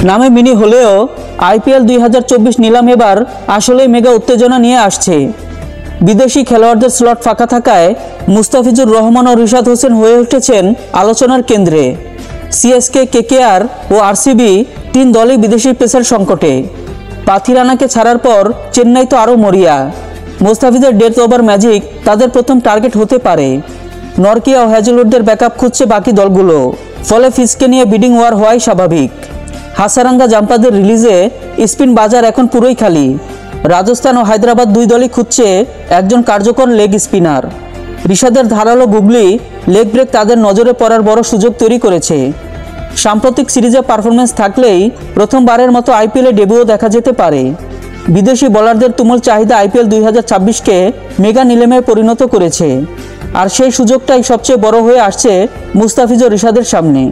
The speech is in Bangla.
নামে মিনি হলেও আইপিএল 2024 নিলাম এবার আসলেই মেগা উত্তেজনা নিয়ে আসছে। বিদেশি খেলোয়াড়দের স্লট ফাঁকা থাকায় মুস্তাফিজুর রহমান ও রিশাদ হোসেন হয়ে উঠেছেন আলোচনার কেন্দ্রে। সিএসকে, কেকেআর ও আরসিবি তিন দলই বিদেশি পেসার সংকটে। পাথিরানাকে ছাড়ার পর চেন্নাই তো আরও মরিয়া। মুস্তাফিজের ডেথ ওভার ম্যাজিক তাদের প্রথম টার্গেট হতে পারে। নরকিয়া ও হ্যাজেলউডদের ব্যাকআপ খুঁজছে বাকি দলগুলো, ফলে ফিজকে নিয়ে বিডিং ওয়ার হওয়াই স্বাভাবিক। হাসারাঙ্গা জাম্পাদের রিলিজে স্পিন বাজার এখন পুরোই খালি। রাজস্থান ও হায়দ্রাবাদ দুই দলই খুঁজছে একজন কার্যকর লেগ স্পিনার। রিশাদের ধারালো গুগলি লেগ ব্রেক তাদের নজরে পড়ার বড় সুযোগ তৈরি করেছে। সাম্প্রতিক সিরিজে পারফরমেন্স থাকলেই প্রথমবারের মতো আইপিএলে ডেবিউ দেখা যেতে পারে। বিদেশি বোলারদের তুমুল চাহিদা আইপিএল 2024কে মেগা নিলামে পরিণত করেছে, আর সেই সুযোগটাই সবচেয়ে বড় হয়ে আসছে মুস্তাফিজ ও রিশাদের সামনে।